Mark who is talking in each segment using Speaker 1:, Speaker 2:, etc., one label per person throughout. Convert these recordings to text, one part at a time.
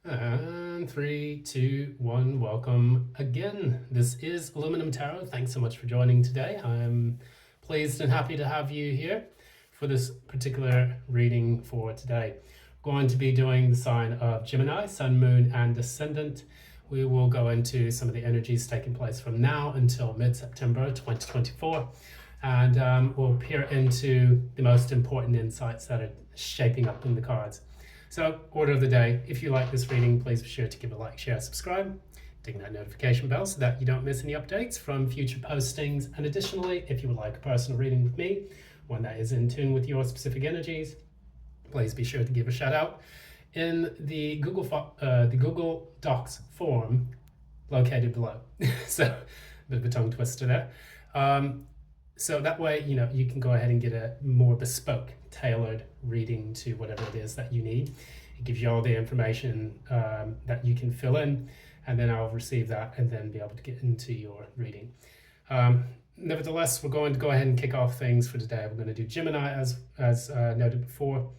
Speaker 1: And 3, 2, 1, welcome again. This is Aluminum Tarot. Thanks so much for joining today. I'm pleased and happy to have you here for this particular reading for today. We're going to be doing the sign of Gemini, Sun, Moon, and Descendant. We will go into some of the energies taking place from now until mid-September 2024, and we'll peer into the most important insights that are shaping up in the cards. So, order of the day, if you like this reading, please be sure to give a like, share, subscribe, ding that notification bell so that you don't miss any updates from future postings. And additionally, if you would like a personal reading with me, one that is in tune with your specific energies, please be sure to give a shout out in the Google Docs form located below. So, a bit of a tongue twister there. So that way, you can go ahead and get a more bespoke, tailored reading to whatever it is that you need. It gives you all the information that you can fill in, and then I'll receive that and then be able to get into your reading. Nevertheless, we're going to go ahead and kick off things for today. We're going to do Gemini as noted before.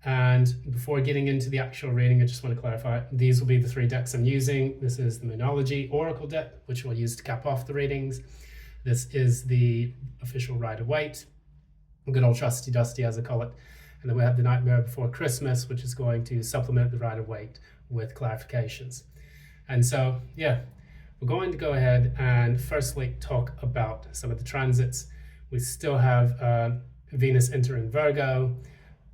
Speaker 1: And before getting into the actual reading, I just want to clarify, these will be the 3 decks I'm using. This is the Moonology Oracle deck, which we'll use to cap off the readings. This is the official Rider-Waite, good old trusty dusty as I call it. And then we have the Nightmare Before Christmas, which is going to supplement the Rider-Waite with clarifications. And so, yeah, we're going to go ahead and firstly talk about some of the transits. We still have Venus entering Virgo,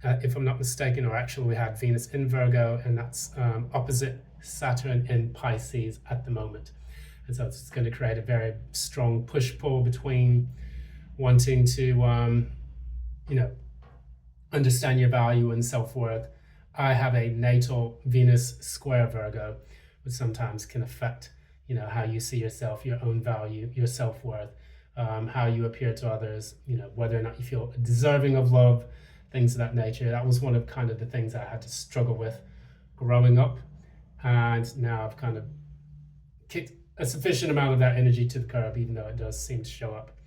Speaker 1: if I'm not mistaken, or actually we had Venus in Virgo, and that's opposite Saturn in Pisces at the moment. And so it's going to create a very strong push-pull between wanting to, understand your value and self-worth. I have a natal Venus square Virgo, which sometimes can affect, how you see yourself, your own value, your self-worth, how you appear to others, whether or not you feel deserving of love, things of that nature. That was one of kind of the things I had to struggle with growing up. And now I've kind of kicked a sufficient amount of that energy to the curb, even though it does seem to show up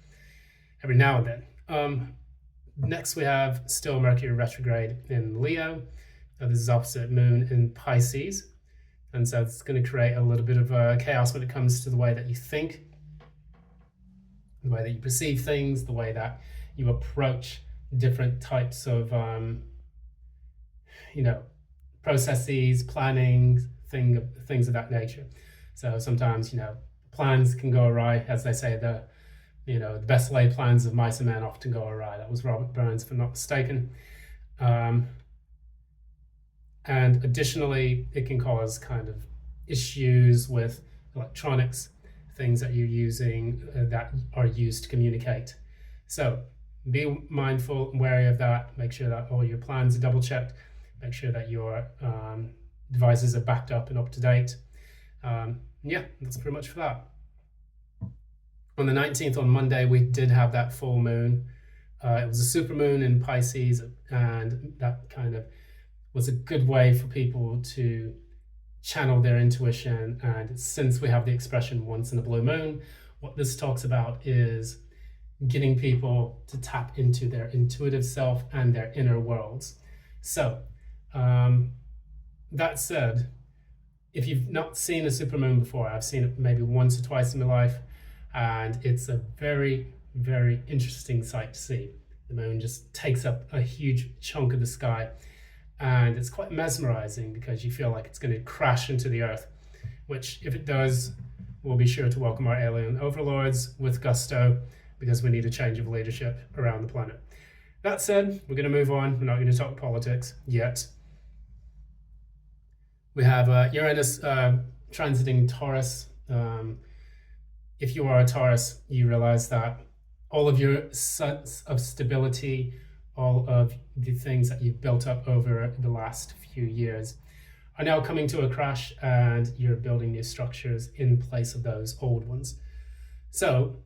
Speaker 1: every now and then. Next, we have still Mercury retrograde in Leo. This is opposite Moon in Pisces. And so it's going to create a little bit of chaos when it comes to the way that you think, the way that you perceive things, the way that you approach different types of, processes, planning, things of that nature. So sometimes, plans can go awry. As they say, the best laid plans of mice and men often go awry. That was Robert Burns, if I'm not mistaken. And additionally, it can cause kind of issues with electronics, things that you're using that are used to communicate. So be mindful and wary of that. Make sure that all your plans are double checked. Make sure that your devices are backed up and up to date. Yeah, that's pretty much for that. On the 19th, on Monday, we did have that full moon. It was a super moon in Pisces, and that kind of was a good way for people to channel their intuition. And since we have the expression once in a blue moon, what this talks about is getting people to tap into their intuitive self and their inner worlds. So, that said, if you've not seen a supermoon before, I've seen it maybe once or twice in my life, and it's a very, very interesting sight to see. The moon just takes up a huge chunk of the sky, and it's quite mesmerizing because you feel like it's going to crash into the earth, which if it does, we'll be sure to welcome our alien overlords with gusto, because we need a change of leadership around the planet. That said, we're going to move on. We're not going to talk politics yet. We have Uranus transiting Taurus. If you are a Taurus, you realize that all of your sense of stability, all of the things that you've built up over the last few years are now coming to a crash, and you're building new structures in place of those old ones. So,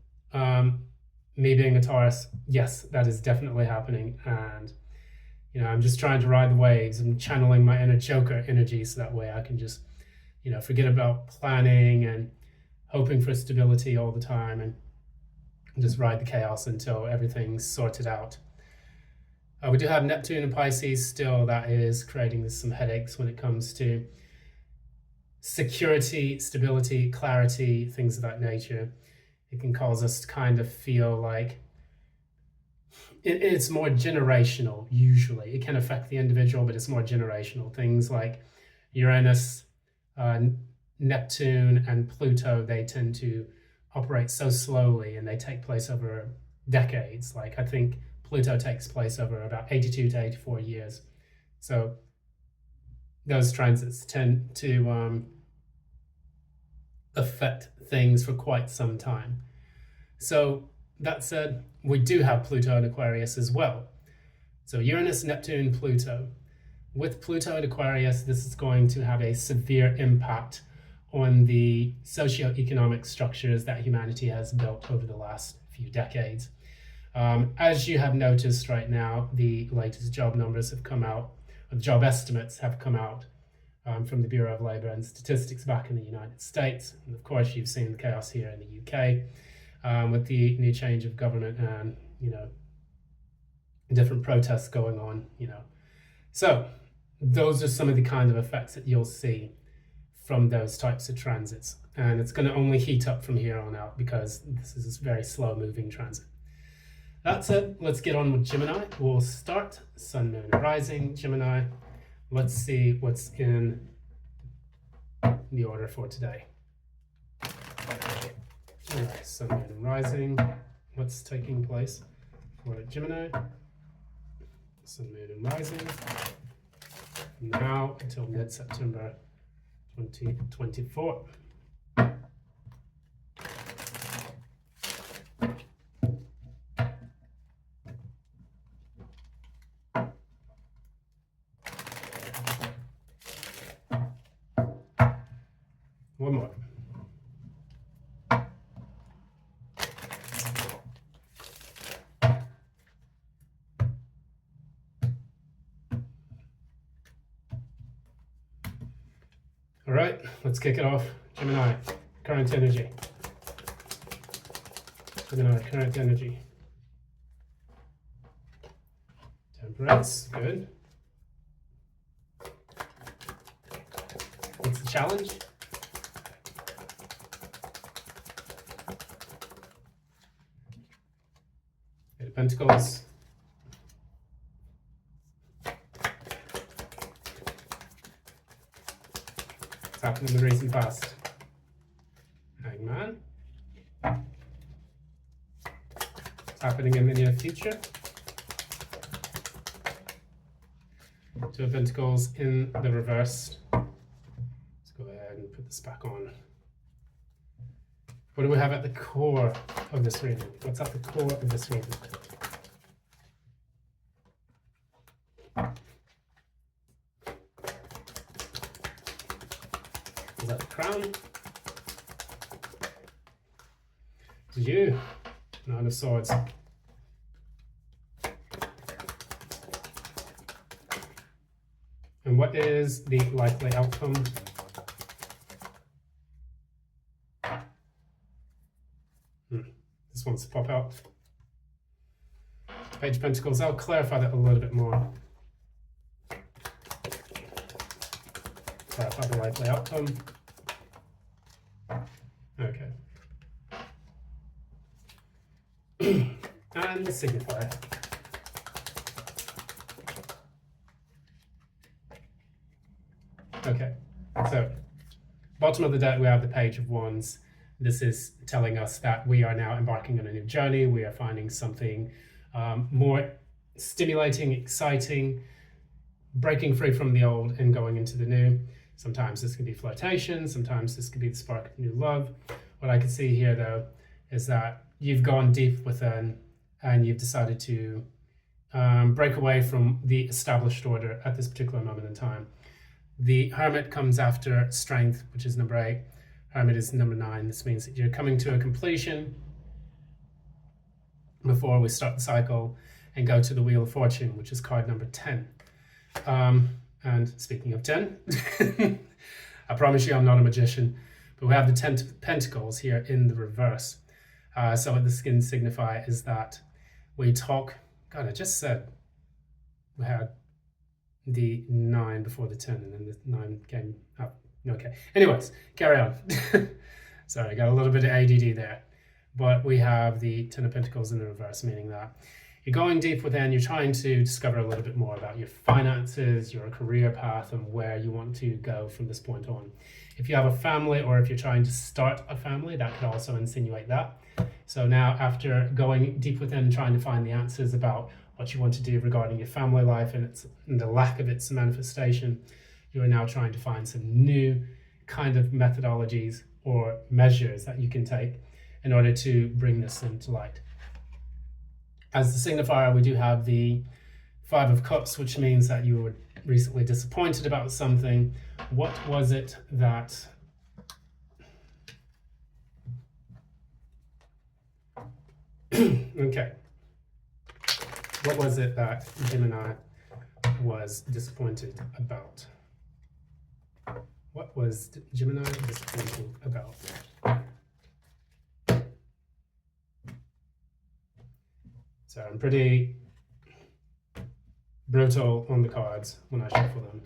Speaker 1: me being a Taurus, yes, that is definitely happening. And I'm just trying to ride the waves and channeling my inner Joker energy so that way I can just, forget about planning and hoping for stability all the time and just ride the chaos until everything's sorted out. We do have Neptune and Pisces still. That is creating some headaches when it comes to security, stability, clarity, things of that nature. It can cause us to kind of feel like it's more generational. Usually it can affect the individual, but it's more generational. Things like Uranus, Neptune, and Pluto, they tend to operate so slowly and they take place over decades. Like, I think Pluto takes place over about 82 to 84 years. So those transits tend to affect things for quite some time. So that said, we do have Pluto in Aquarius as well. So Uranus, Neptune, Pluto. With Pluto in Aquarius, this is going to have a severe impact on the socio-economic structures that humanity has built over the last few decades. As you have noticed right now, the latest job numbers have come out, or the job estimates have come out from the Bureau of Labor and Statistics back in the United States. And of course, you've seen the chaos here in the UK with the new change of government and, different protests going on, So those are some of the kind of effects that you'll see from those types of transits. And it's going to only heat up from here on out because this is a very slow moving transit. That's it. Let's get on with Gemini. We'll start Sun, Moon, and Rising, Gemini. Let's see what's in the order for today. All right, Sun, Moon, and Rising. What's taking place for Gemini? Sun, Moon, and Rising. Now until mid-September 2024. One more. All right, let's kick it off. Gemini, current energy. Gemini, current energy. Temperance, good. What's the challenge? Eight of Pentacles. What's happened in the recent past? Hangman. What's happening in the near future? Two of Pentacles in the reverse. Let's go ahead and put this back on. What do we have at the core of this reading? What's at the core of this reading? Is that the Crown? It's you. Nine of Swords. And what is the likely outcome? This wants to pop out. Page of Pentacles. I'll clarify that a little bit more. Clarify the likely outcome. Okay. And the signifier. Okay, so bottom of the deck we have the Page of Wands. This is telling us that we are now embarking on a new journey. We are finding something more stimulating, exciting, breaking free from the old and going into the new. Sometimes this could be flirtation, sometimes this could be the spark of new love. What I can see here though is that you've gone deep within and you've decided to break away from the established order at this particular moment in time. The Hermit comes after Strength, which is number 8. Hermit is number 9. This means that you're coming to a completion before we start the cycle and go to the Wheel of Fortune, which is card number 10. And speaking of 10, I promise you I'm not a magician, but we have the 10 of Pentacles here in the reverse. So what this can signify is that we talk, God, I just said we had the 9 before the 10, and then the 9 came up Okay. Anyways, carry on. Sorry, I got a little bit of ADD there. But we have the Ten of Pentacles in the reverse, meaning that you're going deep within, you're trying to discover a little bit more about your finances, your career path, and where you want to go from this point on. If you have a family or if you're trying to start a family, that could also insinuate that. So now, after going deep within, trying to find the answers about what you want to do regarding your family life and the lack of its manifestation, you are now trying to find some new kind of methodologies or measures that you can take in order to bring this into light. As the signifier, we do have the Five of Cups, which means that you were recently disappointed about something. What was it that okay. What was it that Gemini was disappointed about? What was Gemini disappointed about? So I'm pretty brutal on the cards when I shuffle them.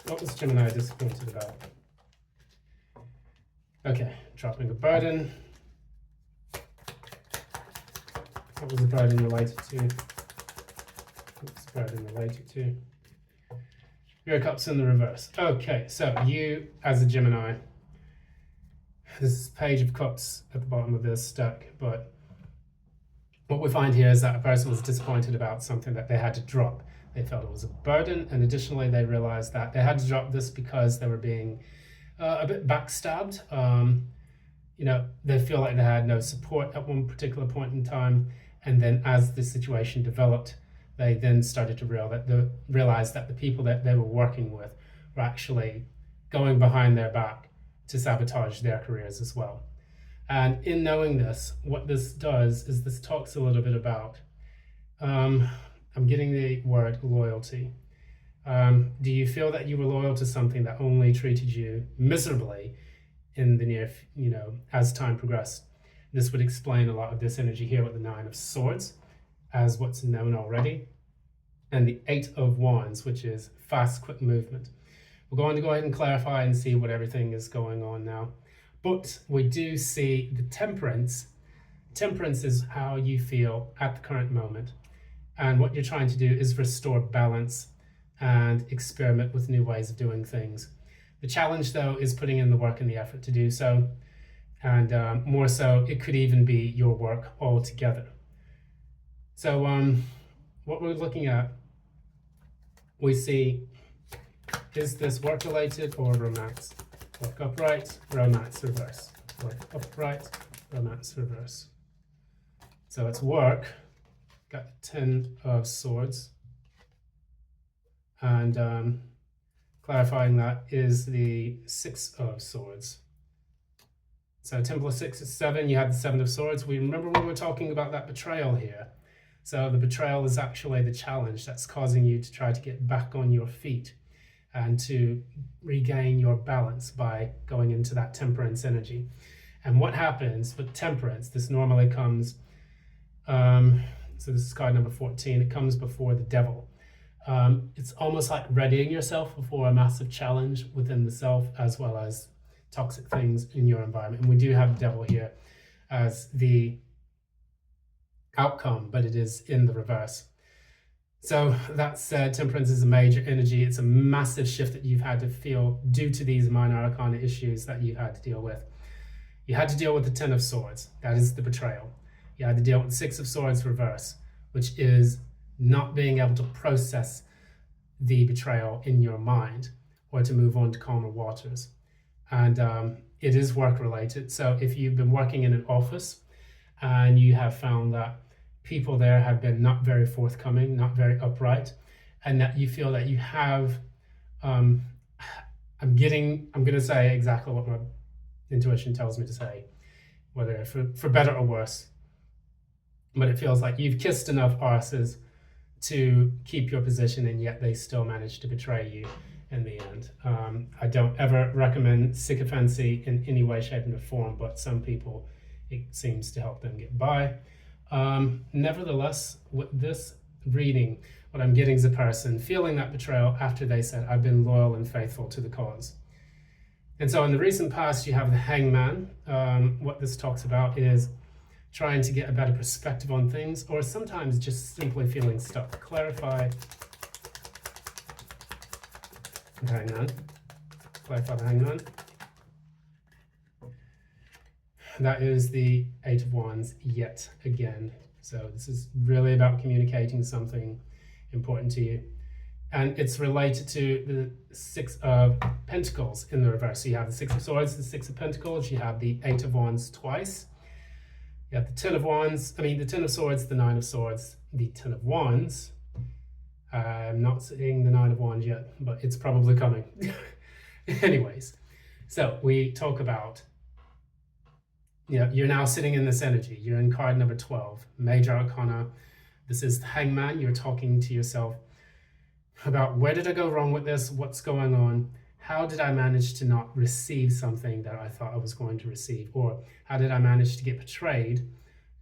Speaker 1: What was Gemini disappointed about? Okay, dropping a burden. What was the burden related to? What's the burden related to? Three of Cups in the reverse. Okay, so you as a Gemini, this is Page of Cups at the bottom of this stack, but what we find here is that a person was disappointed about something that they had to drop. They felt it was a burden, and additionally they realized that they had to drop this because they were being a bit backstabbed. You know, they feel like they had no support at one particular point in time, and then as the situation developed, they then started to realize that the people that they were working with were actually going behind their back to sabotage their careers as well. And in knowing this, what this does is this talks a little bit about, I'm getting the word loyalty. Do you feel that you were loyal to something that only treated you miserably in the near, as time progressed? This would explain a lot of this energy here with the Nine of Swords as what's known already, and the Eight of Wands, which is fast, quick movement. We're going to go ahead and clarify and see what everything is going on now. But we do see the Temperance. Temperance is how you feel at the current moment. And what you're trying to do is restore balance and experiment with new ways of doing things. The challenge, though, is putting in the work and the effort to do so. And more so, it could even be your work altogether. So what we're looking at, we see, is this work-related or romance? Work upright, romance reverse. Work upright, romance reverse. So it's work. Got the Ten of Swords. And clarifying that is the Six of Swords. So Temple of 6 is 7. You had the Seven of Swords. We remember when we were talking about that betrayal here. So the betrayal is actually the challenge that's causing you to try to get back on your feet and to regain your balance by going into that temperance energy. And what happens with temperance, this normally comes, so this is card number 14, it comes before the devil. It's almost like readying yourself before a massive challenge within the self, as well as toxic things in your environment. And we do have the devil here as the outcome, but it is in the reverse. So that said, temperance is a major energy. It's a massive shift that you've had to feel due to these minor arcana issues that you've had to deal with. You had to deal with the Ten of Swords. That is the betrayal. You had to deal with the Six of Swords reverse, which is not being able to process the betrayal in your mind or to move on to calmer waters. And it is work related. So if you've been working in an office and you have found that people there have been not very forthcoming, not very upright, and that you feel that you have, I'm going to say exactly what my intuition tells me to say, whether for better or worse, but it feels like you've kissed enough arses to keep your position, and yet they still manage to betray you in the end. I don't ever recommend sycophancy in any way, shape, and form, but some people, it seems to help them get by. Nevertheless, with this reading, what I'm getting is a person feeling that betrayal after they said, I've been loyal and faithful to the cause. And so in the recent past, you have the hangman. What this talks about is trying to get a better perspective on things, or sometimes just simply feeling stuck. Clarify the hangman. Clarify the hangman. That is the Eight of Wands yet again. So this is really about communicating something important to you. And it's related to the Six of Pentacles in the reverse. So you have the Six of Swords, the Six of Pentacles, you have the Eight of Wands twice. You have the Ten of Wands, the Ten of Swords, the Nine of Swords, the Ten of Wands. I'm not seeing the Nine of Wands yet, but it's probably coming. Anyways, so we talk about, you're now sitting in this energy. You're in card number 12, Major Arcana. This is the Hangman. You're talking to yourself about, where did I go wrong with this? What's going on? How did I manage to not receive something that I thought I was going to receive? Or how did I manage to get betrayed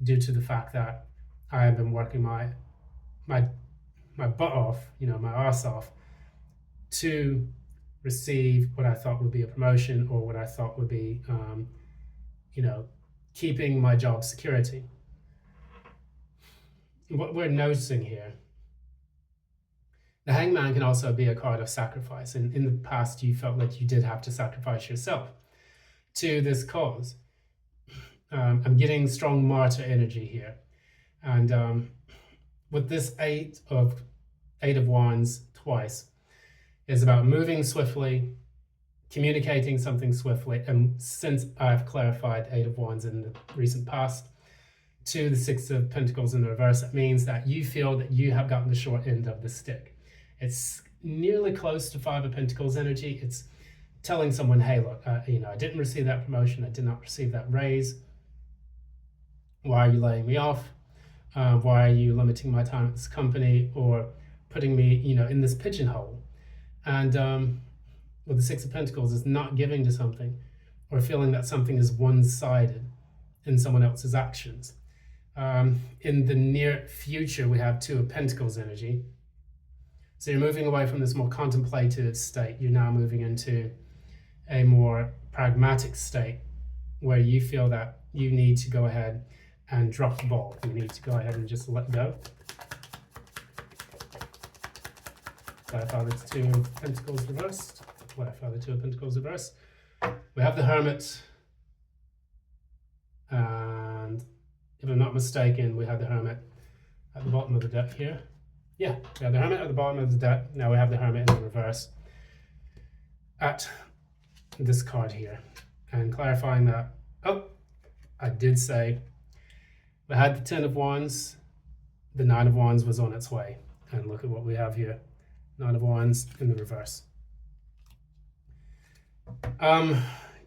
Speaker 1: due to the fact that I have been working my butt off, my ass off, to receive what I thought would be a promotion, or what I thought would be, keeping my job security. What we're noticing here, the Hangman can also be a card of sacrifice. And in the past, you felt like you did have to sacrifice yourself to this cause. I'm getting strong martyr energy here. And with this Eight of Wands twice, is about moving swiftly, communicating something swiftly. And since I've clarified Eight of Wands in the recent past to the Six of Pentacles in the reverse, it means that you feel that you have gotten the short end of the stick. It's nearly close to Five of Pentacles energy. It's telling someone, hey, look, I didn't receive that promotion. I did not receive that raise. Why are you laying me off? Why are you limiting my time at this company, or putting me, in this pigeonhole? And with the Six of Pentacles is not giving to something, or feeling that something is one-sided in someone else's actions. In the near future, we have Two of Pentacles energy. So you're moving away from this more contemplative state. You're now moving into a more pragmatic state, where you feel that you need to go ahead and drop the ball. You need to go ahead and just let go. Clarify the Two of Pentacles reversed. Clarify the Two of Pentacles reversed. We have the Hermit. And if I'm not mistaken, we have the Hermit at the bottom of the deck here. Yeah, we have the Hermit at the bottom of the deck. Now we have the Hermit in the reverse at this card here. And clarifying that, I did say we had the Ten of Wands. The Nine of Wands was on its way. And look at what we have here. Nine of Wands in the reverse.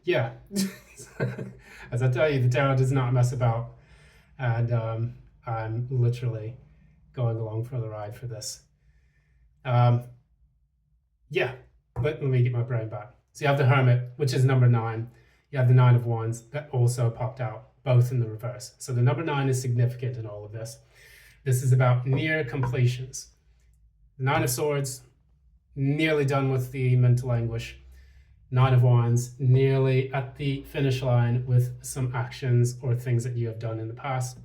Speaker 1: Yeah. As I tell you, the tarot does not mess about. And I'm literally going along for the ride for this. Yeah, let me get my brain back. So you have the Hermit, which is number 9. You have the Nine of Wands that also popped out, both in the reverse. So the number 9 is significant in all of this. This is about near completions. The Nine of Swords, nearly done with the mental anguish. Nine of Wands, nearly at the finish line with some actions or things that you have done in the past.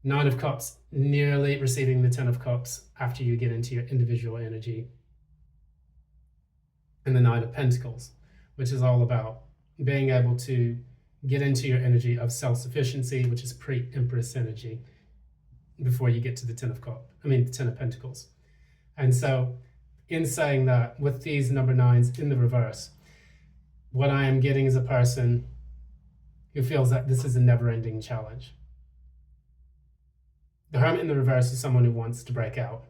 Speaker 1: Nine of Cups, nearly receiving the Ten of Cups after you get into your individual energy. And the Nine of Pentacles, which is all about being able to get into your energy of self-sufficiency, which is pre-Empress energy, before you get to the Ten of Pentacles. And so in saying that, with these number 9s in the reverse, what I am getting is a person who feels that this is a never-ending challenge. The Hermit in the reverse is someone who wants to break out.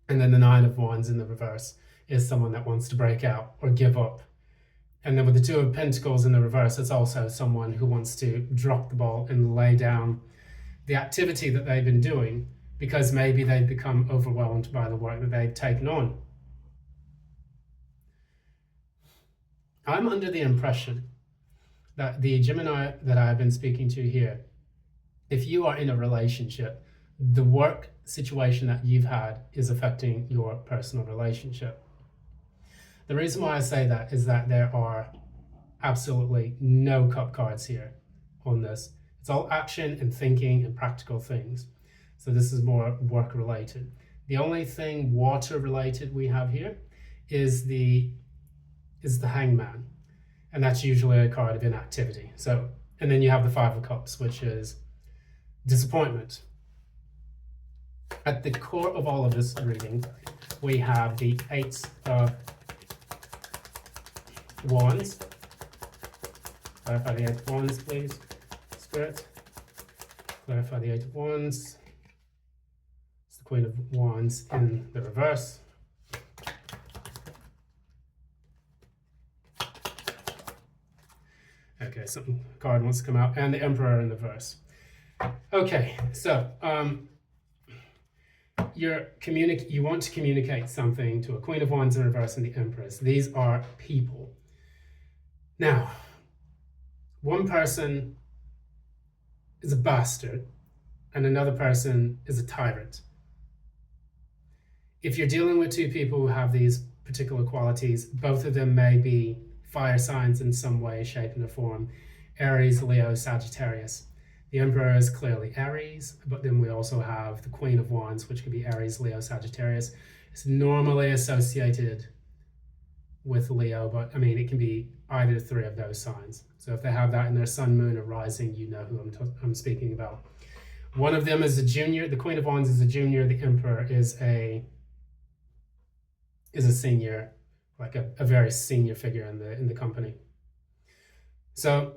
Speaker 1: And then the Nine of Wands in the reverse is someone that wants to break out or give up. And then with the Two of Pentacles in the reverse, it's also someone who wants to drop the ball and lay down the activity that they've been doing, because maybe they've become overwhelmed by the work that they've taken on. I'm under the impression that the Gemini that I've been speaking to here, if you are in a relationship, the work situation that you've had is affecting your personal relationship. The reason why I say that is that there are absolutely no cup cards here on this. It's all action and thinking and practical things. So this is more work related. The only thing water related we have here is the hangman. And that's usually a card of inactivity. So, and then you have the Five of Cups, which is disappointment. At the core of all of this reading, we have the Eight of Wands. Clarify the Eight of Wands, please, Spirit. Clarify the Eight of Wands. It's the Queen of Wands in the reverse. Okay, some card wants to come out, and the Emperor in the verse. Okay, so you want to communicate something to a Queen of Wands in reverse and the Empress. These are people. Now, one person is a bastard and another person is a tyrant. If you're dealing with two people who have these particular qualities, both of them may be fire signs in some way, shape, and form. Aries, Leo, Sagittarius. The Emperor is clearly Aries, but then we also have the Queen of Wands, which could be Aries, Leo, Sagittarius. It's normally associated with Leo, but I mean, it can be either three of those signs. So if they have that in their sun, moon, or rising, you know who I'm speaking about. One of them is a junior. The Queen of Wands is a junior. The Emperor is a senior, like a very senior figure in the company. So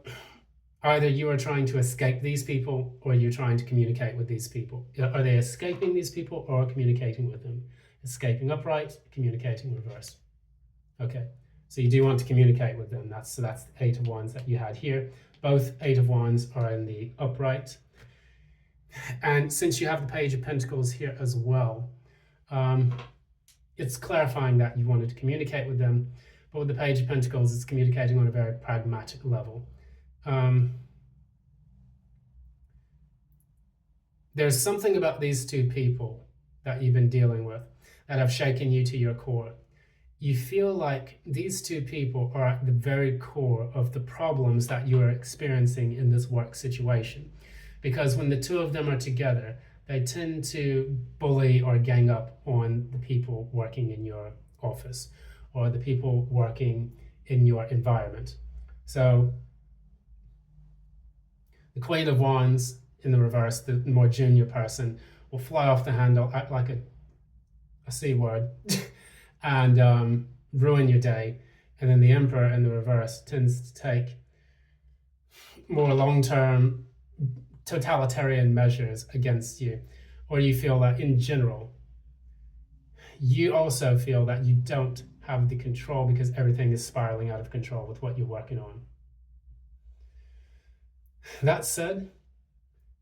Speaker 1: either you are trying to escape these people or you're trying to communicate with these people. Are they escaping these people or communicating with them? Escaping upright, communicating reverse. Okay, so you do want to communicate with them. So that's the Eight of Wands that you had here. Both Eight of Wands are in the upright. And since you have the Page of Pentacles here as well, it's clarifying that you wanted to communicate with them. But with the Page of Pentacles, it's communicating on a very pragmatic level. There's something about these two people that you've been dealing with that have shaken you to your core. You feel like these two people are at the very core of the problems that you are experiencing in this work situation. Because when the two of them are together, they tend to bully or gang up on the people working in your office or the people working in your environment. So the Queen of Wands in the reverse, the more junior person, will fly off the handle, act like a C word, and ruin your day. And then the Emperor in the reverse tends to take more long-term totalitarian measures against you. Or you feel that in general, you also feel that you don't have the control because everything is spiraling out of control with what you're working on. That said,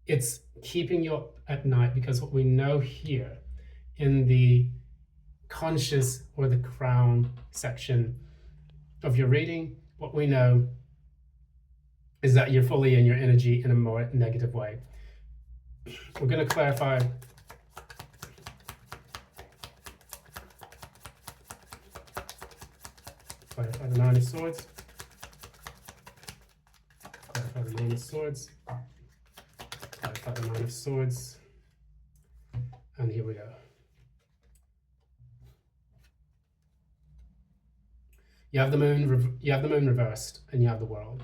Speaker 1: it's keeping you up at night because what we know here in the conscious or the crown section of your reading, what we know is that you're fully in your energy in a more negative way. We're going to clarify the Nine of Swords. Clarify the Nine of Swords. Clarify the Nine of Swords. And here we go. You have the moon reversed, and you have the World.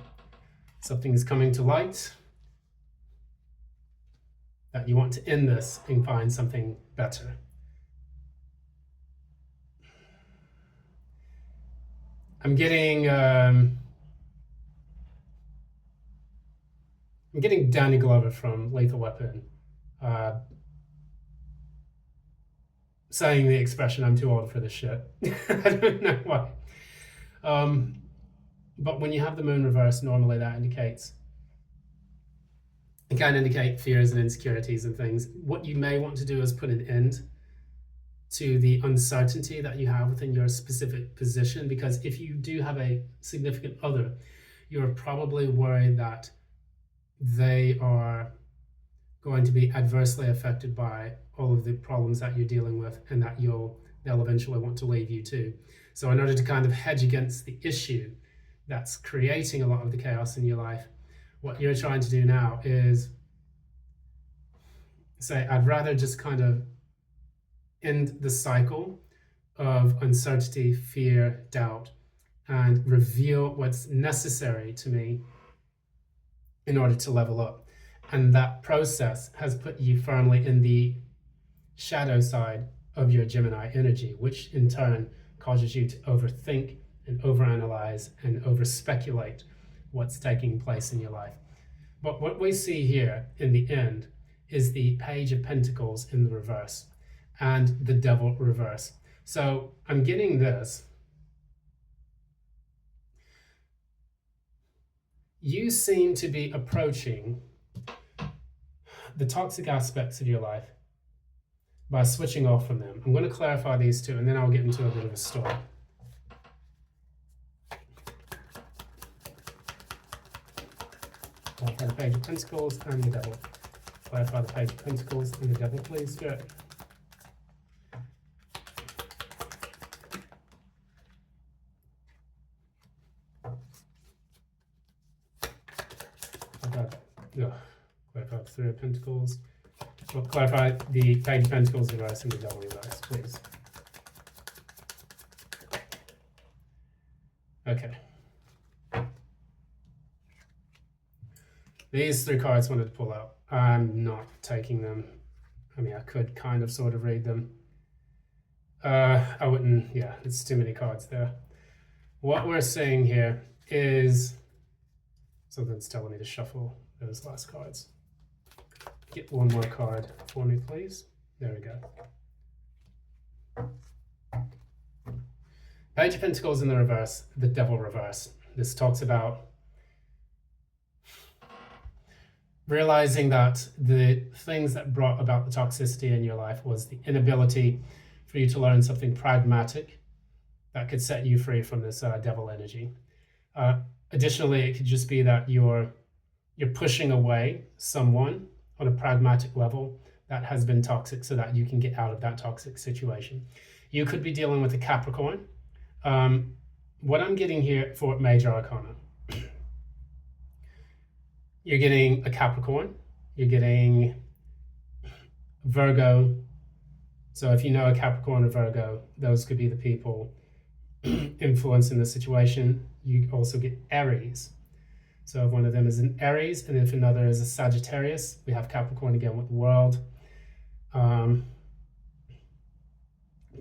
Speaker 1: Something is coming to light that you want to end this and find something better. I'm getting Danny Glover from Lethal Weapon saying the expression, "I'm too old for this shit." I don't know why. But when you have the moon reversed, normally that it can indicate fears and insecurities and things. What you may want to do is put an end to the uncertainty that you have within your specific position, because if you do have a significant other, you're probably worried that they are going to be adversely affected by all of the problems that you're dealing with, and that they'll eventually want to leave you too. So in order to kind of hedge against the issue that's creating a lot of the chaos in your life, what you're trying to do now is say, I'd rather just kind of end the cycle of uncertainty, fear, doubt, and reveal what's necessary to me in order to level up. And that process has put you firmly in the shadow side of your Gemini energy, which in turn causes you to overthink and overanalyze and overspeculate what's taking place in your life. But what we see here in the end is the Page of Pentacles in the reverse and the Devil reverse. So I'm getting this. You seem to be approaching the toxic aspects of your life by switching off from them. I'm going to clarify these two, and then I'll get into a bit of a story. Clarify the Page of Pentacles and the Devil. Clarify the Page of Pentacles and the Devil, please, Spirit. Clarify the Three of Pentacles. Well, clarify the Page of Pentacles reverse and the Devil reverse, please. Okay. These three cards I wanted to pull out. I'm not taking them. I mean, I could kind of sort of read them. I wouldn't, yeah, it's too many cards there. What we're seeing here is something's telling me to shuffle those last cards. Get one more card for me, please. There we go. Page of Pentacles in the reverse, the Devil reverse. This talks about realizing that the things that brought about the toxicity in your life was the inability for you to learn something pragmatic that could set you free from this devil energy. Additionally, it could just be that you're pushing away someone on a pragmatic level that has been toxic so that you can get out of that toxic situation. You could be dealing with a Capricorn. What I'm getting here for Major Arcana, you're getting a Capricorn, you're getting Virgo. So if you know a Capricorn or Virgo, those could be the people influencing the situation. You also get Aries. So if one of them is an Aries, and if another is a Sagittarius, we have Capricorn again with the World.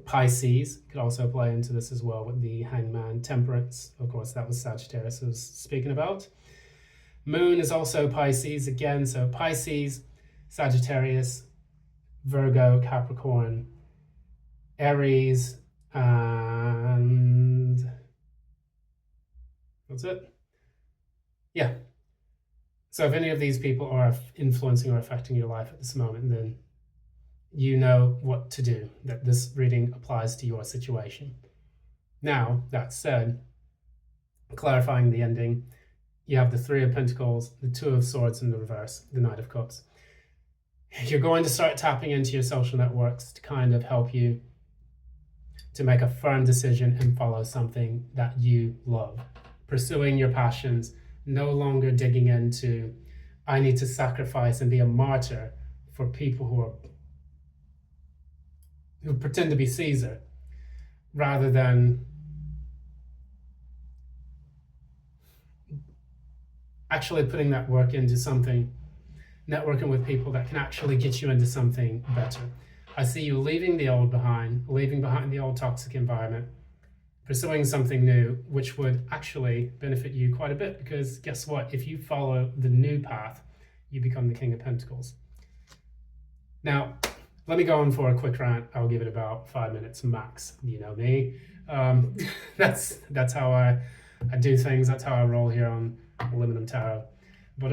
Speaker 1: Pisces could also play into this as well with the Hangman. Temperance, of course, that was Sagittarius I was speaking about. Moon is also Pisces again, so Pisces, Sagittarius, Virgo, Capricorn, Aries, and that's it. Yeah. So if any of these people are influencing or affecting your life at this moment, then you know what to do, that this reading applies to your situation. Now, that said, clarifying the ending, you have the Three of Pentacles, the Two of Swords in the reverse, the Knight of Cups. You're going to start tapping into your social networks to kind of help you to make a firm decision and follow something that you love. Pursuing your passions, no longer digging into, I need to sacrifice and be a martyr for people who pretend to be Caesar, rather than actually putting that work into something, networking with people that can actually get you into something better. I see you leaving the old behind, leaving behind the old toxic environment, pursuing something new, which would actually benefit you quite a bit, because guess what? If you follow the new path, you become the King of Pentacles. Now, let me go on for a quick rant. I'll give it about 5 minutes max. You know me. That's how I do things. That's how I roll here on Aluminum Tarot. But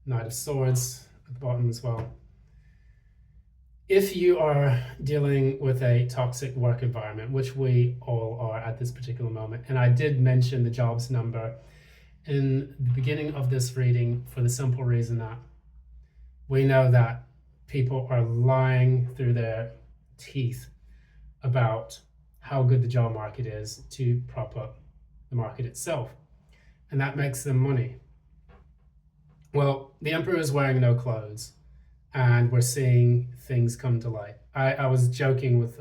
Speaker 1: Knight of Swords at the bottom as well. If you are dealing with a toxic work environment, which we all are at this particular moment, and I did mention the jobs number in the beginning of this reading for the simple reason that We know that people are lying through their teeth about how good the job market is to prop up the market itself, and that makes them money. Well, the emperor is wearing no clothes, and we're seeing things come to light. I was joking with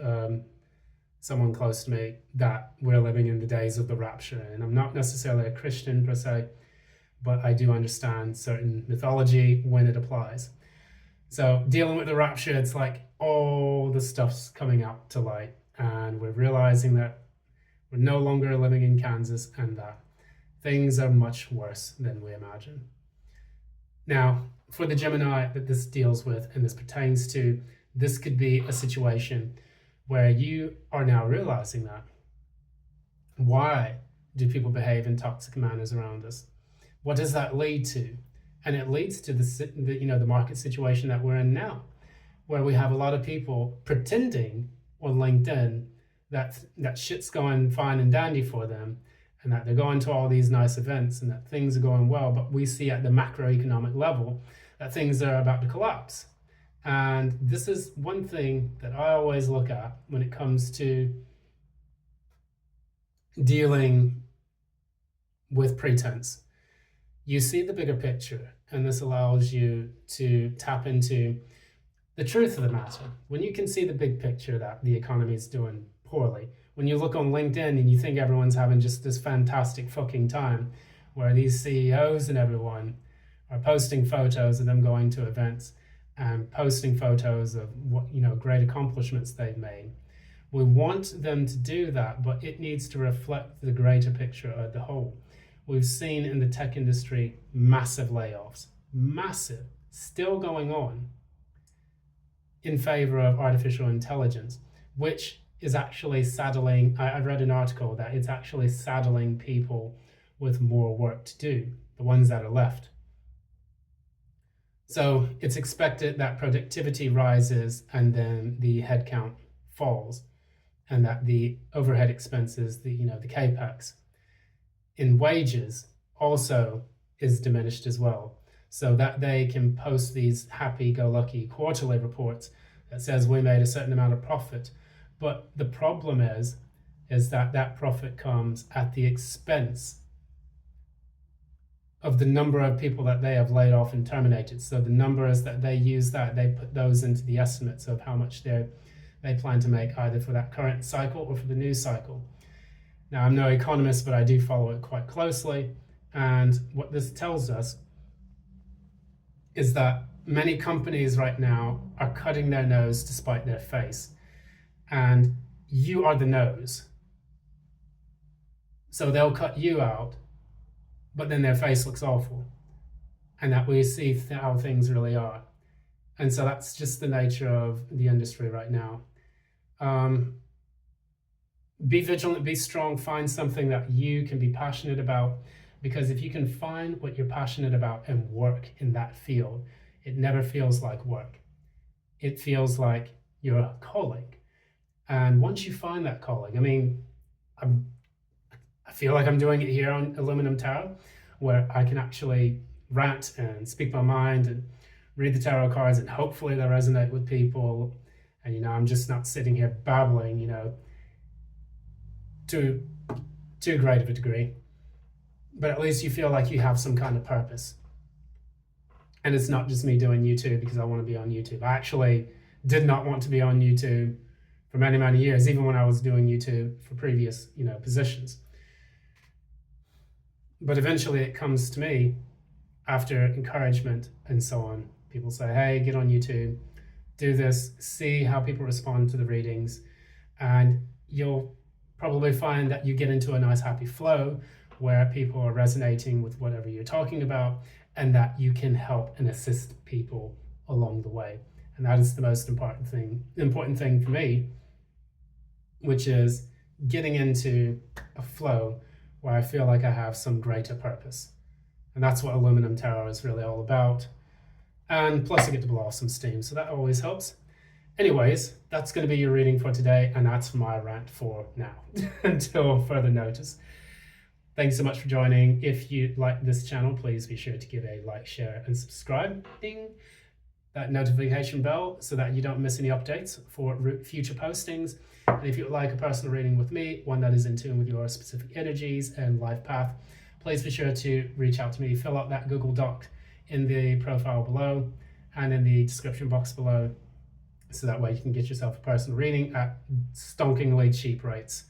Speaker 1: someone close to me that we're living in the days of the rapture, and I'm not necessarily a Christian per se, but I do understand certain mythology when it applies. So dealing with the rapture, it's like all the stuff's coming up to light, and we're realizing that we're no longer living in Kansas and that things are much worse than we imagine. Now, for the Gemini that this deals with and this pertains to, this could be a situation where you are now realizing that. Why do people behave in toxic manners around us? What does that lead to? And it leads to the market situation that we're in now, where we have a lot of people pretending on LinkedIn that shit's going fine and dandy for them, and that they're going to all these nice events and that things are going well, but we see at the macroeconomic level that things are about to collapse. And this is one thing that I always look at when it comes to dealing with pretense. You see the bigger picture, and this allows you to tap into the truth of the matter. When you can see the big picture that the economy is doing poorly, when you look on LinkedIn and you think everyone's having just this fantastic fucking time, where these CEOs and everyone are posting photos of them going to events and posting photos of what, great accomplishments they've made. We want them to do that, but it needs to reflect the greater picture of the whole. We've seen in the tech industry massive layoffs, massive, still going on, in favor of artificial intelligence, which is actually saddling, I read an article that it's actually saddling people with more work to do, the ones that are left. So it's expected that productivity rises and then the headcount falls, and that the overhead expenses, the capex in wages also is diminished as well, so that they can post these happy-go-lucky quarterly reports that says we made a certain amount of profit. But the problem is that profit comes at the expense of the number of people that they have laid off and terminated. So the numbers that they use, that they put those into the estimates of how much they plan to make, either for that current cycle or for the new cycle. Now, I'm no economist, but I do follow it quite closely. And what this tells us is that many companies right now are cutting their nose to spite their face. And you are the nose. So they'll cut you out, but then their face looks awful. And that we see how things really are. And so that's just the nature of the industry right now. Be vigilant, be strong, find something that you can be passionate about, because if you can find what you're passionate about and work in that field, it never feels like work. It feels like your calling. And once you find that calling, I feel like I'm doing it here on Aluminum Tarot, where I can actually rant and speak my mind and read the tarot cards, and hopefully they resonate with people. And I'm just not sitting here babbling, to too great of a degree, but at least you feel like you have some kind of purpose. And it's not just me doing YouTube because I want to be on YouTube. I actually did not want to be on YouTube for many, many years, even when I was doing YouTube for previous, positions. But eventually it comes to me after encouragement and so on. People say, hey, get on YouTube, do this, see how people respond to the readings, and you'll probably find that you get into a nice happy flow where people are resonating with whatever you're talking about, and that you can help and assist people along the way. And that is the most important thing for me, which is getting into a flow where I feel like I have some greater purpose. And that's what Aluminum Tarot is really all about. And plus I get to blow off some steam, so that always helps. Anyways, that's going to be your reading for today, and that's my rant for now, until further notice. Thanks so much for joining. If you like this channel, please be sure to give a like, share, and subscribe. Ding. that notification bell so that you don't miss any updates for future postings. And if you would like a personal reading with me, one that is in tune with your specific energies and life path, please be sure to reach out to me. Fill out that Google Doc in the profile below and in the description box below, so that way you can get yourself a personal reading at stonkingly cheap rates.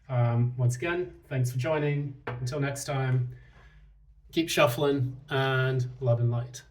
Speaker 1: Once again, thanks for joining. Until next time, keep shuffling and love and light.